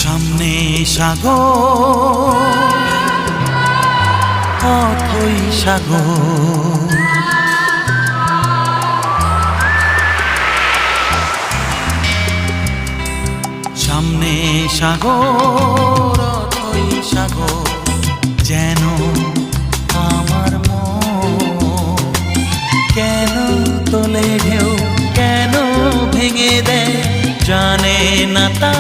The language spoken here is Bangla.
সামনে সাগর, অথই সাগর। সামনে সাগর, অথই সাগর, যেন আমার মন। কেন তোলে ঢেউ, কেন ভেঙে দেয়, জানে না তা